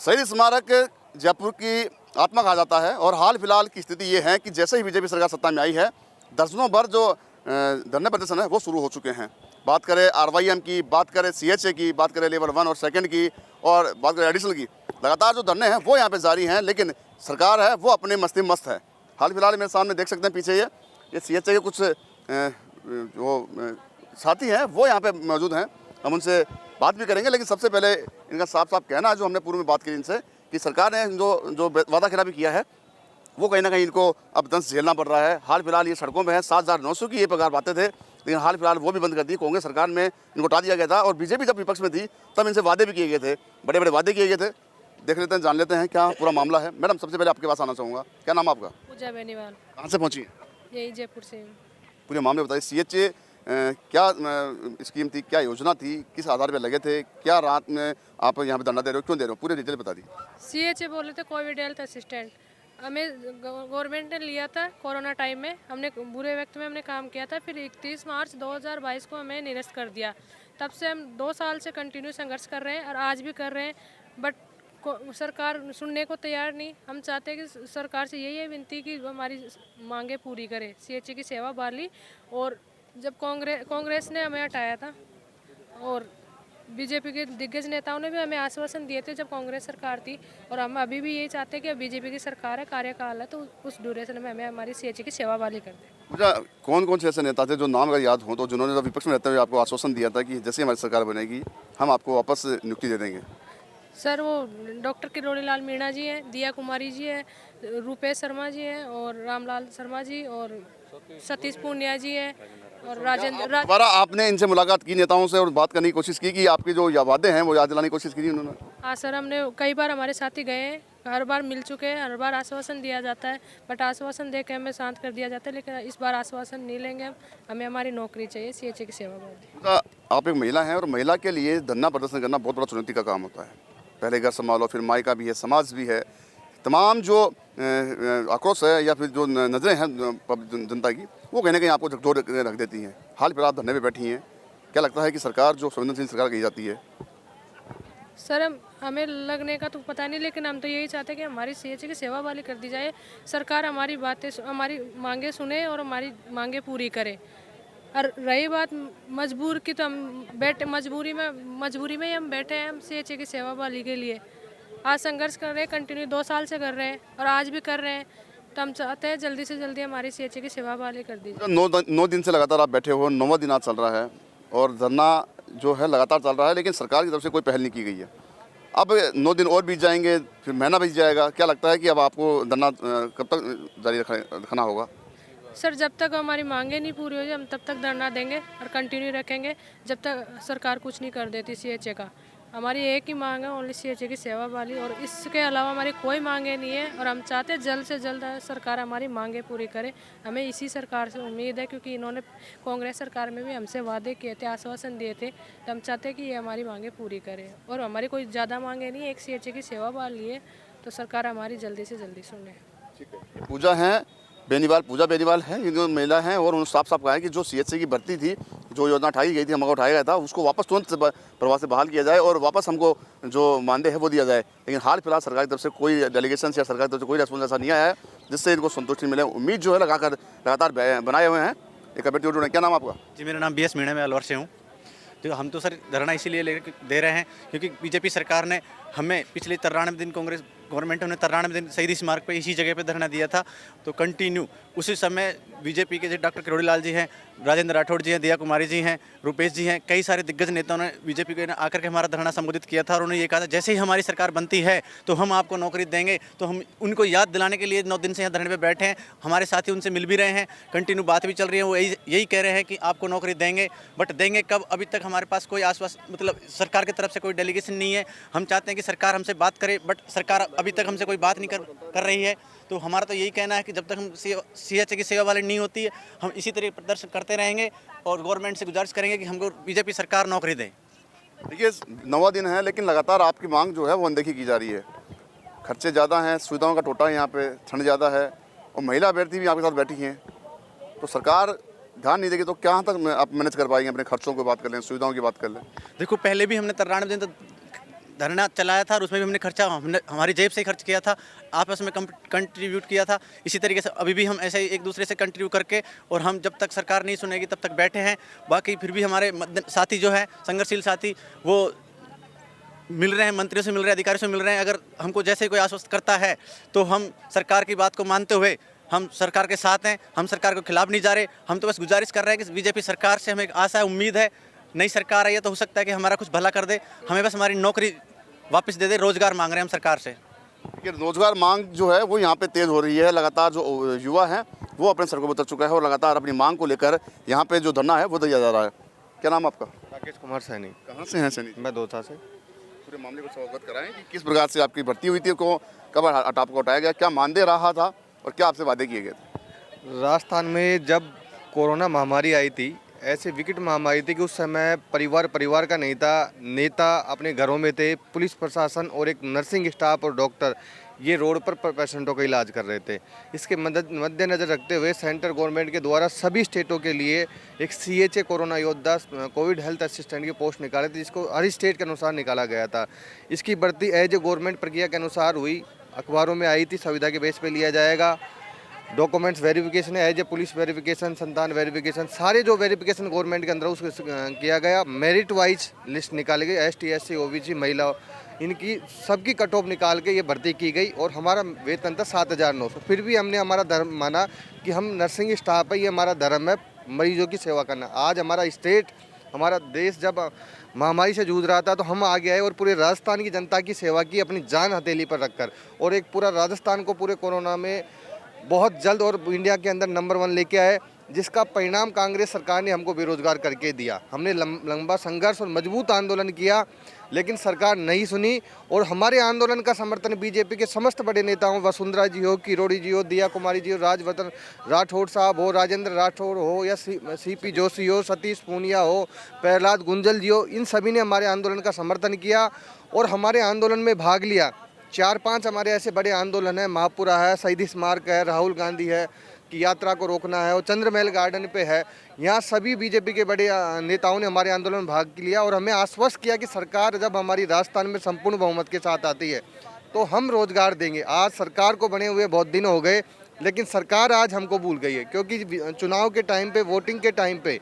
शहीद स्मारक जयपुर की आत्मा कहा जाता है और हाल फिलहाल की स्थिति ये है कि जैसे ही बीजेपी सरकार सत्ता में आई है, दर्जनों भर जो धरने प्रदर्शन है वो शुरू हो चुके हैं। बात करें RYM की, बात करें CHA की, बात करें लेवल 1 और 2 की, और बात करें एडिशनल की, लगातार जो धरने हैं वो यहाँ पे जारी हैं। लेकिन सरकार है वो अपने मस्ती में मस्त है। हाल फिलहाल मेरे सामने देख सकते हैं पीछे ये CHA के कुछ जो साथी हैं वो यहाँ पे मौजूद हैं। हम उनसे बात भी करेंगे, लेकिन सबसे पहले इनका साफ साफ कहना है, जो हमने पूर्व में बात की इनसे, कि सरकार ने जो वादा खिलाफी किया है वो कहीं ना कहीं इनको अब दंश झेलना पड़ रहा है। हाल फिलहाल ये सड़कों में है। 7,900 की ये पगार पाते थे, लेकिन हाल फिलहाल वो भी बंद कर दी। कांग्रेस सरकार में इनको हटा दिया गया था और बीजेपी जब विपक्ष में थी तब इनसे वादे भी किए गए थे, बड़े बड़े वादे किए गए थे। देख लेते हैं, जान लेते हैं क्या पूरा मामला है। मैडम, सबसे पहले आपके पास आना चाहूँगा, क्या नाम आपका? पूजा बेनीवाल। कहाँ से पहुँची? यही जयपुर से। पूरे मामले बताइए। CHA क्या स्कीम थी, क्या योजना थी, किस आधार पर लगे थे, क्या रात में आप यहाँ पे धरना दे रहे हो, क्यों दे रहे हो, पूरे डिटेल बता दी। CHA बोले थे कोविड हेल्थ असिस्टेंट, हमें गवर्नमेंट ने लिया था कोरोना टाइम में, हमने बुरे वक्त में हमने काम किया था। फिर 31 मार्च 2022 को हमें निरस्त कर दिया। तब से हम 2 साल से कंटिन्यू संघर्ष कर रहे हैं और आज भी कर रहे हैं, बट सरकार सुनने को तैयार नहीं। हम चाहते हैं कि सरकार से यही है विनती कि हमारी मांगे पूरी करे, CHA की सेवा बहाली। और जब कांग्रेस ने हमें हटाया था और बीजेपी के दिग्गज नेताओं ने भी हमें आश्वासन दिए थे जब कांग्रेस सरकार थी, और हम अभी भी यही चाहते हैं कि अब बीजेपी की सरकार है, कार्यकाल है, तो उस ड्यूरेशन में हमें हमारी CHA की सेवा बहाली कर दें। मुझे कौन कौन से ऐसे नेता थे जो नाम अगर याद हो तो, जिन्होंने विपक्ष में रहते हुए आपको आश्वासन दिया था कि जैसे हमारी सरकार बनेगी हम आपको वापस नियुक्ति दे देंगे? सर, वो डॉक्टर किरोड़ी लाल मीणा जी हैं, दिया कुमारी जी हैं, रूपेश शर्मा जी हैं, और रामलाल शर्मा जी, और सतीश पूनिया जी हैं, और राजेंद्र दोबारा आपने इनसे मुलाकात की नेताओं से और बात करने की कोशिश की कि आपके जो वादे हैं वो याद दिलाने की कोशिश की थी उन्होंने? हाँ सर, हमने कई बार, हमारे साथी गए हैं, हर बार मिल चुके हैं, हर बार आश्वासन दिया जाता है, बट आश्वासन दे के हमें शांत कर दिया जाता है। लेकिन इस बार आश्वासन नहीं लेंगे हम, हमें हमारी नौकरी चाहिए, CHA की सेवा बहाली। आप एक महिला हैं और महिला के लिए धरना प्रदर्शन करना बहुत बड़ा चुनौती का काम होता है। पहले घर संभालो, फिर मायका भी है, समाज भी है, तमाम जो आक्रोश है या फिर जो नज़रें हैं जनता की, वो कहीं ना कहीं आपको झकझोर रख देती हैं। हाल फिलहाल धरने पे बैठी हैं, क्या लगता है कि सरकार जो संवेदनशील सरकार कही जाती है? सर, हमें लगने का तो पता नहीं, लेकिन हम तो यही चाहते हैं कि हमारी CHA की सेवा बहाली कर दी जाए। सरकार हमारी बातें, हमारी मांगे सुने और हमारी मांगे पूरी करे। और रही बात मजबूर की, तो हम मजबूरी में ही हम बैठे हैं, हम CHA की सेवा बहाली के लिए आज संघर्ष कर रहे हैं, कंटिन्यू 2 साल से कर रहे हैं और आज भी कर रहे हैं। तो हम चाहते हैं जल्दी से जल्दी हमारी CHA की सेवा बहाली कर दी जाए। 9 दिन से लगातार आप बैठे हो, 9वां दिन आज चल रहा है और धरना जो है लगातार चल रहा है, लेकिन सरकार की तरफ से कोई पहल नहीं की गई है। अब 9 दिन और बीत जाएंगे, फिर महीना बीत जाएगा, क्या लगता है कि अब आपको धरना कब तक जारी रखना होगा? सर, जब तक हमारी मांगे नहीं पूरी हो जाए हम तब तक धरना देंगे और कंटिन्यू रखेंगे, जब तक सरकार कुछ नहीं कर देती CHA का। हमारी एक ही मांग है, ओनली CHA की सेवा वाली, और इसके अलावा हमारी कोई मांगे नहीं है। और हम चाहते हैं जल्द से जल्द सरकार हमारी मांगे पूरी करे। हमें इसी सरकार से उम्मीद है, क्योंकि इन्होंने कांग्रेस सरकार में भी हमसे वादे किए थे, आश्वासन दिए थे, तो हम चाहते हैं कि ये हमारी मांगे पूरी करे। और हमारी कोई ज़्यादा मांगे नहीं है, एक CHA की सेवा वाली है, तो सरकार हमारी जल्दी से जल्दी सुने। ठीक है। पूजा बेनीवाल है, ये जो महिला हैं, और उन्होंने साफ साफ कहा है कि जो CHA की भर्ती थी, जो योजना उठाई गई थी, हमको उठाया गया था, उसको वापस तुरंत प्रभाव से बहाल किया जाए और वापस हमको जो मानदेय है वो दिया जाए। लेकिन हाल फिलहाल सरकार की तरफ से कोई डेलीगेशन या सरकार की तरफ से कोई रेस्पॉन्स ऐसा नहीं आया है जिससे इनको संतुष्टि मिले। उम्मीद जो है लगातार बनाए हुए हैं। एक अभ्यर्थी और जुड़े। क्या नाम आपका? जी, मेरा नाम BS मीणा, मैं अलवर से हूँ। तो हम तो सर धरना इसीलिए दे रहे हैं क्योंकि बीजेपी सरकार ने हमें पिछले 93 दिन, कांग्रेस गवर्नमेंट ने 93 दिन शहीद स्मारक पे इसी जगह पे धरना दिया था। तो कंटिन्यू उसी समय बीजेपी के जो डॉक्टर किरोड़ी लाल जी हैं, राजेंद्र राठौड़ जी हैं, दिया कुमारी जी हैं, रूपेश जी हैं, कई सारे दिग्गज नेताओं ने बीजेपी के आकर के हमारा धरना संबोधित किया था और उन्होंने ये कहा था जैसे ही हमारी सरकार बनती है तो हम आपको नौकरी देंगे। तो हम उनको याद दिलाने के लिए 9 दिन से यहाँ धरने पर बैठे हैं। हमारे साथी उनसे मिल भी रहे हैं, कंटिन्यू बात भी चल रही है, वो यही कह रहे हैं कि आपको नौकरी देंगे, बट देंगे कब? अभी तक हमारे पास कोई आश्वासन, मतलब सरकार की तरफ से कोई डेलीगेशन नहीं है। हम चाहते हैं कि सरकार हमसे बात करे, बट सरकार अभी तक हमसे कोई बात नहीं कर रही है। तो हमारा तो यही कहना है कि जब तक हम CHA की सेवा वाली नहीं होती है, हम इसी तरह प्रदर्शन करते रहेंगे और गवर्नमेंट से गुजारिश करेंगे कि हमको बीजेपी सरकार नौकरी दे। देखिए, 9वां दिन है लेकिन लगातार आपकी मांग जो है वो अनदेखी की जा रही है। खर्चे ज़्यादा हैं, सुविधाओं का टोटा है, यहाँ पे ठंड ज़्यादा है और महिला अभ्यर्थी भी आपके साथ बैठी हैं। तो सरकार ध्यान नहीं देगी तो कहाँ तक आप मैनेज कर पाएंगे? अपने खर्चों की बात कर लें, सुविधाओं की बात कर लें। देखो, पहले भी हमने 93 दिन तक धरना चलाया था और उसमें भी हमने खर्चा हमारी जेब से ही खर्च किया था, आपस में कंट्रीब्यूट किया था। इसी तरीके से अभी भी हम ऐसे ही एक दूसरे से कंट्रीब्यूट करके, और हम जब तक सरकार नहीं सुनेगी तब तक बैठे हैं। बाकी फिर भी हमारे साथी जो है संघर्षशील साथी, वो मिल रहे हैं, मंत्रियों से मिल रहे हैं, अधिकारियों से मिल रहे हैं। अगर हमको जैसे कोई आश्वस्त करता है तो हम सरकार की बात को मानते हुए हम सरकार के साथ हैं, हम सरकार के खिलाफ नहीं जा रहे। हम तो बस गुजारिश कर रहे हैं कि बीजेपी सरकार से हमें एक आशा है, उम्मीद है, नई सरकार आई है तो हो सकता है कि हमारा कुछ भला कर दे, हमें बस हमारी नौकरी वापस दे दे। रोजगार मांग रहे हैं हम सरकार से। कि रोजगार मांग जो है वो यहाँ पे तेज हो रही है। लगातार जो युवा हैं वो अपने सड़कों पर उतर चुका है और लगातार अपनी मांग को लेकर यहाँ पे जो धरना है वो दिया जा रहा है। क्या नाम आपका? राकेश कुमार सैनी। कहाँ से हैं सैनी? मैं दौसा से। पूरे मामले को अवगत कराएं कि किस प्रकार से आपकी भर्ती हुई थी, को कब आपको हटाया गया, क्या मानदेय रहा था और क्या आपसे वादे किए गए थे? राजस्थान में जब कोरोना महामारी आई थी, ऐसे विकट महामारी थी कि उस समय परिवार का नहीं था, नेता अपने घरों में थे, पुलिस प्रशासन और एक नर्सिंग स्टाफ और डॉक्टर ये रोड पर पेशेंटों का इलाज कर रहे थे। इसके मद्देनजर रखते हुए सेंट्रल गवर्नमेंट के द्वारा सभी स्टेटों के लिए एक CHA कोरोना योद्धा कोविड हेल्थ असिस्टेंट की पोस्ट निकाले थे, जिसको हर स्टेट के अनुसार निकाला गया था। इसकी भर्ती एज ए गवर्नमेंट प्रक्रिया के अनुसार हुई, अखबारों में आई थी, सुविधा के बेस पे लिया जाएगा। डॉक्यूमेंट्स वेरिफिकेशन है, एज ए पुलिस वेरिफिकेशन, संतान वेरिफिकेशन, सारे जो वेरिफिकेशन गवर्नमेंट के अंदर उसको किया गया। मेरिट वाइज लिस्ट निकाली गई, ST SC OBC महिला, इनकी सबकी कट ऑफ निकाल के ये भर्ती की गई और हमारा वेतन था 7,900। फिर भी हमने हमारा धर्म माना कि हम नर्सिंग स्टाफ है, ये हमारा धर्म है मरीजों की सेवा करना। आज हमारा स्टेट, हमारा देश जब महामारी से जूझ रहा था तो हम आगे आए और पूरे राजस्थान की जनता की सेवा की अपनी जान हथेली पर रखकर, और एक पूरा राजस्थान को पूरे कोरोना में बहुत जल्द और इंडिया के अंदर नंबर 1 लेके आए, जिसका परिणाम कांग्रेस सरकार ने हमको बेरोजगार करके दिया। हमने लंबा संघर्ष और मजबूत आंदोलन किया, लेकिन सरकार नहीं सुनी और हमारे आंदोलन का समर्थन बीजेपी के समस्त बड़े नेताओं, वसुंधरा जी हो, किरोड़ी जी हो, दिया कुमारी जी हो, राजवर्धन राठौड़ साहब हो, राजेंद्र राठौड़ हो, या CP जोशी हो, सतीश पूनिया हो, प्रहलाद गुंजल जी हो, इन सभी ने हमारे आंदोलन का समर्थन किया और हमारे आंदोलन में भाग लिया। 4-5 हमारे ऐसे बड़े आंदोलन हैं, महापुरा है, शहीद स्मारक है, राहुल गांधी है कि यात्रा को रोकना है, और चंद्रमहल गार्डन पे है। यहाँ सभी बीजेपी के बड़े नेताओं ने हमारे आंदोलन में भाग लिया और हमें आश्वस्त किया कि सरकार जब हमारी राजस्थान में संपूर्ण बहुमत के साथ आती है तो हम रोजगार देंगे। आज सरकार को बने हुए बहुत दिन हो गए, लेकिन सरकार आज हमको भूल गई है, क्योंकि चुनाव के टाइम पे, वोटिंग के टाइम पे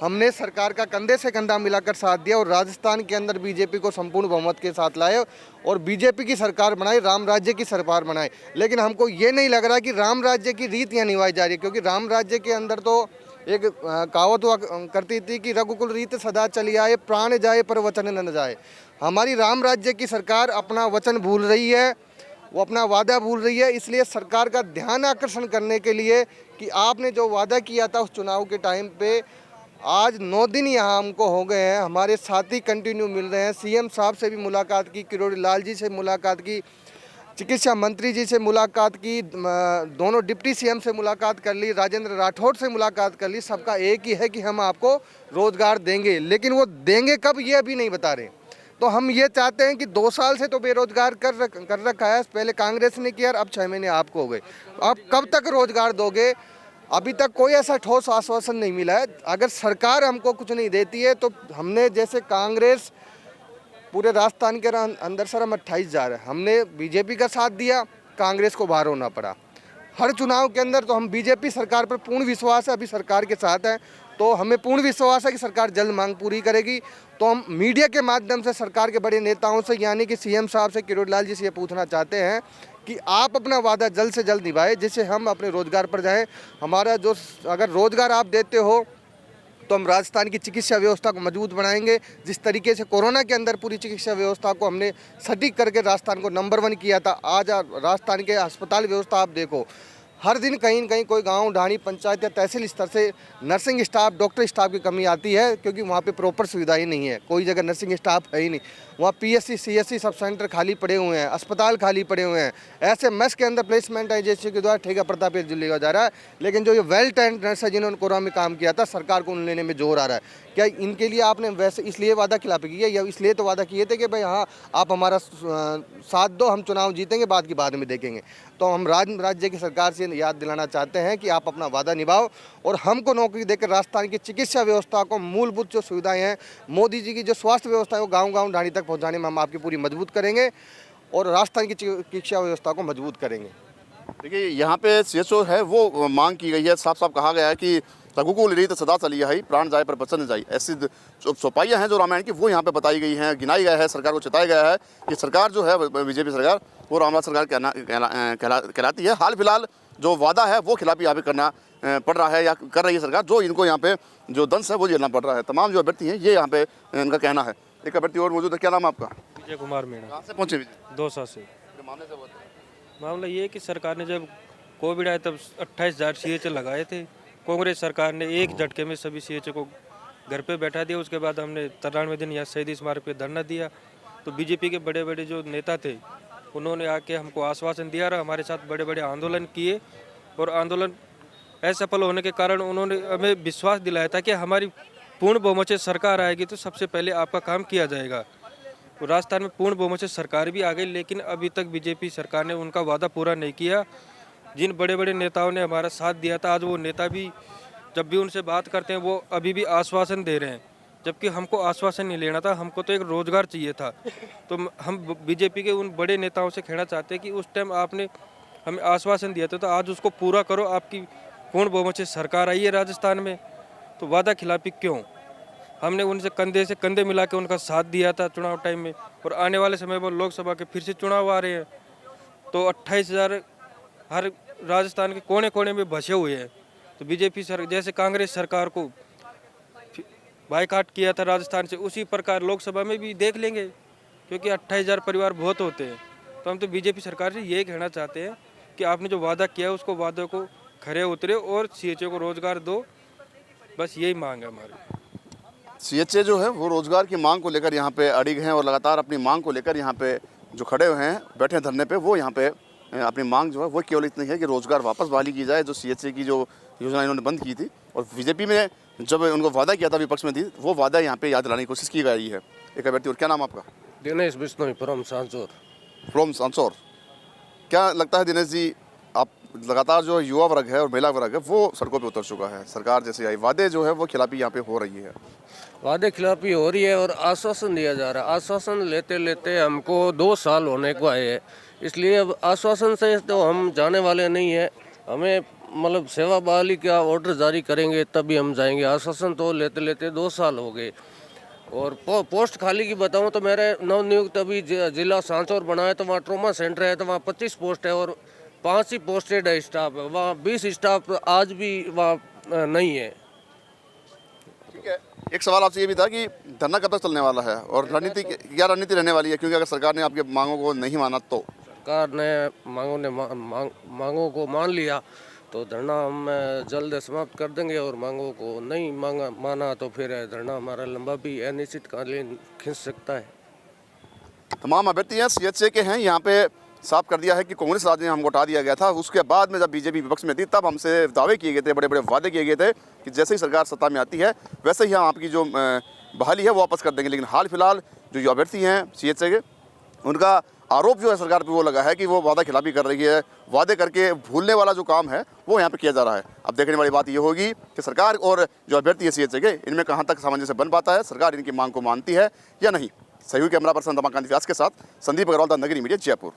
हमने सरकार का कंधे से कंधा मिलाकर साथ दिया और राजस्थान के अंदर बीजेपी को संपूर्ण बहुमत के साथ लाए और बीजेपी की सरकार बनाई, राम राज्य की सरकार बनाई। लेकिन हमको ये नहीं लग रहा कि राम राज्य की रीत यहाँ निभाई जा रही है, क्योंकि राम राज्य के अंदर तो एक कहावत हुआ करती थी कि रघुकुल रीत सदा चली आए, प्राण जाए पर वचन न जाए। हमारी राम राज्य की सरकार अपना वचन भूल रही है, वो अपना वादा भूल रही है। इसलिए सरकार का ध्यान आकर्षण करने के लिए कि आपने जो वादा किया था उस चुनाव के टाइम पे, आज 9 दिन यहाँ हमको हो गए हैं, हमारे साथी कंटिन्यू मिल रहे हैं। CM साहब से भी मुलाकात की, किरोड़ी लाल जी से मुलाकात की, चिकित्सा मंत्री जी से मुलाकात की, दोनों डिप्टी CM से मुलाकात कर ली, राजेंद्र राठौड़ से मुलाकात कर ली। सबका एक ही है कि हम आपको रोजगार देंगे, लेकिन वो देंगे कब ये अभी नहीं बता रहे। तो हम ये चाहते हैं कि 2 साल से तो बेरोजगार कर रखा है, पहले कांग्रेस ने किया, अब 6 महीने आपको हो गए। आप कब तक रोजगार दोगे? अभी तक कोई ऐसा ठोस आश्वासन नहीं मिला है। अगर सरकार हमको कुछ नहीं देती है तो हमने, जैसे कांग्रेस पूरे राजस्थान के अंदर सर हम 28 जा रहे हैं, हमने बीजेपी का साथ दिया, कांग्रेस को बाहर होना पड़ा। हर चुनाव के अंदर तो हम बीजेपी सरकार पर पूर्ण विश्वास है, अभी सरकार के साथ हैं, तो हमें पूर्ण विश्वास है कि सरकार जल्द मांग पूरी करेगी। तो हम मीडिया के माध्यम से सरकार के बड़े नेताओं से, यानी कि CM साहब से, किरोड़ी लाल जी से ये पूछना चाहते हैं कि आप अपना वादा जल्द से जल्द निभाएं, जिससे हम अपने रोजगार पर जाएं। हमारा जो, अगर रोजगार आप देते हो तो हम राजस्थान की चिकित्सा व्यवस्था को मजबूत बनाएंगे। जिस तरीके से कोरोना के अंदर पूरी चिकित्सा व्यवस्था को हमने सटीक करके राजस्थान को नंबर 1 किया था, आज राजस्थान के अस्पताल व्यवस्था आप देखो, हर दिन कहीं न कहीं कोई गांव, ढाणी, पंचायत या तहसील स्तर से नर्सिंग स्टाफ, डॉक्टर स्टाफ की कमी आती है, क्योंकि वहाँ पे प्रॉपर सुविधा ही नहीं है। कोई जगह नर्सिंग स्टाफ है ही नहीं। वहाँ PSC CSC सब सेंटर खाली पड़े हुए हैं, अस्पताल खाली पड़े हुए हैं। ऐसे मेस के अंदर प्लेसमेंट एजेंसी के द्वारा ठेका प्रताप लिया जा रहा है, लेकिन जो ये वेल ट्रेंड नर्स है जिन्होंने कोरोना में काम किया था, सरकार को उन लेने में जोर आ रहा है। क्या इनके लिए आपने वैसे इसलिए वादा खिलाफ किया, या इसलिए तो वादा किए थे कि भाई हाँ आप हमारा साथ दो, हम चुनाव जीतेंगे, बाद की बाद में देखेंगे। तो हम राज्य की सरकार से याद दिलाना चाहते हैं कि आप अपना वादा निभाओ और हमको नौकरी देकर राजस्थान की चिकित्सा व्यवस्था को, मूलभूत जो सुविधाएं हैं, मोदी जी की जो स्वास्थ्य व्यवस्था है वो गाँव-गाँव ढाणी तक पहुँचाने में हम आपकी पूरी मजबूत करेंगे और राजस्थान की चिकित्सा व्यवस्था को मजबूत करेंगे। देखिए यहाँ पे सीएचओ है वो मांग की गई है, साफ साफ कहा गया है कि रघुकुल रीत सदा चली है, प्राण जाए पर बचन जाए। ऐसी जो चौपाइयाँ हैं जो रामायण की वो यहाँ पे बताई गई हैं, गिनाई गया है, सरकार को चिताया गया है कि सरकार जो है बीजेपी सरकार वो रामराज सरकार कहलाती है। हाल फिलहाल जो वादा है वो खिलाफी यहाँ पे करना पड़ रहा है या कर रही है सरकार, जो इनको यहाँ पे जो दंश है वो झेलना पड़ रहा है। तमाम जो अभ्यर्थी हैं ये यहाँ पे इनका कहना है। एक अभ्यर्थी और मौजूद है, क्या नाम है आपका? विजय कुमार मीणा, कहाँ से पहुँचे विजय? दौसा से। मामले से बोलते हैं। मामला ये है कि सरकार ने जब कोविड आया तब 28,000 सीएचए लगाए थे। कांग्रेस सरकार ने एक झटके में सभी सीएचए को घर पे बैठा दिया। उसके बाद हमने 93 दिन यहाँ शहीद स्मारक पे धरना दिया। तो बीजेपी के बड़े बड़े जो नेता थे उन्होंने आके हमको आश्वासन दिया और हमारे साथ बड़े बड़े आंदोलन किए और आंदोलन असफल होने के कारण उन्होंने हमें विश्वास दिलाया था कि हमारी पूर्ण बहुमत से सरकार आएगी तो सबसे पहले आपका काम किया जाएगा। तो राजस्थान में पूर्ण बहुमत से सरकार भी आ गई, लेकिन अभी तक बीजेपी सरकार ने उनका वादा पूरा नहीं किया। जिन बड़े बड़े नेताओं ने हमारा साथ दिया था, आज वो नेता भी जब भी उनसे बात करते हैं वो अभी भी आश्वासन दे रहे हैं, जबकि हमको आश्वासन नहीं लेना था, हमको तो एक रोजगार चाहिए था। तो हम बीजेपी के उन बड़े नेताओं से कहना चाहते हैं कि उस टाइम आपने हमें आश्वासन दिया था तो आज उसको पूरा करो। आपकी पूर्ण बहुमत से सरकार आई है राजस्थान में, तो वादा खिलाफी क्यों? हमने उनसे कंधे मिला के उनका साथ दिया था चुनाव टाइम में, और आने वाले समय में लोकसभा के फिर से चुनाव आ रहे हैं तो 28,000 हर राजस्थान के कोने कोने में बसे हुए हैं। तो बीजेपी जैसे कांग्रेस सरकार को बायकॉट किया था राजस्थान से, उसी प्रकार लोकसभा में भी देख लेंगे, क्योंकि 28,000 परिवार बहुत होते हैं। तो हम तो बीजेपी सरकार से ये कहना चाहते हैं कि आपने जो वादा किया उसको वादे को खरे उतरे और सीएचओ को रोजगार दो, बस यही मांग है हमारी। सीएचए जो है वो रोजगार की मांग को लेकर यहाँ पे अड़िग हैं और लगातार अपनी मांग को लेकर यहाँ पे जो खड़े हुए हैं, बैठे हैं धरने पे, वो यहाँ पे अपनी मांग जो है वो केवल इतनी है कि रोजगार वापस बहाली की जाए। जो सीएचए की जो योजना इन्होंने बंद की थी और बीजेपी में जब उनको वादा किया था विपक्ष में थी, वो वादा यहाँ पे याद दिलाने की कोशिश की गई है। एक अभ्यर्थी और, क्या नाम आपका? दिनेश बिश्नोई फ्रॉम सांचौर। फ्रॉम सांचौर। क्या लगता है दिनेश जी, आप लगातार जो युवा वर्ग है और महिला वर्ग है वो सड़कों पे उतर चुका है, सरकार जैसे आई, वादे जो है वो खिलाफी यहाँ पे हो रही है, वादे खिलाफी हो रही है और आश्वासन दिया जा रहा है। आश्वासन लेते लेते हमको 2 साल होने को आए हैं, इसलिए अब आश्वासन से तो हम जाने वाले नहीं है। हमें मतलब सेवा बहाली का ऑर्डर जारी करेंगे तभी हम जाएंगे। आश्वासन तो लेते लेते 2 साल हो गए। और पोस्ट खाली की बताऊं तो मेरे नवनियुक्त अभी जिला सांचौर बना है तो वहाँ ट्रोमा सेंटर है, तो वहाँ 25 पोस्ट है और 5 ही पोस्टेड है स्टाफ, वहाँ 20 स्टाफ आज भी वहाँ नहीं है। ठीक है। एक सवाल आपसे ये भी था कि धरना कब तक चलने वाला है और रणनीति क्या रणनीति रहने वाली है, क्योंकि अगर सरकार ने आपकी मांगों को नहीं माना तो? सरकार ने मांगों को मान लिया तो धरना हम जल्द समाप्त कर देंगे, और मांगों को नहीं माना तो फिर धरना हमारा लंबा भी अनिश्चितकालीन खिंच सकता है। तमाम अभ्यर्थी हैं सीएचए के हैं, यहाँ पे साफ कर दिया है कि कांग्रेस राज ने हमको हटा दिया गया था। उसके बाद में जब बीजेपी विपक्ष में थी तब हमसे दावे किए गए थे, बड़े बड़े वादे किए गए थे कि जैसे ही सरकार सत्ता में आती है वैसे ही हम आपकी जो बहाली है वो वापस कर देंगे। लेकिन हाल फिलहाल जो अभ्यर्थी हैं सीएचए के, उनका आरोप जो है सरकार पे वो लगा है कि वो वादा खिलाफी कर रही है, वादे करके भूलने वाला जो काम है वो यहाँ पे किया जा रहा है। अब देखने वाली बात ये होगी कि सरकार और जो अभ्यर्थी है सीएचए के, इनमें कहाँ तक सामंजस्य बन पाता है, सरकार इनकी मांग को मानती है या नहीं। सहयोगी कैमरा पर्सन रमाकांत व्यास के साथ संदीप अग्रवाल, द नगरी मीडिया, जयपुर।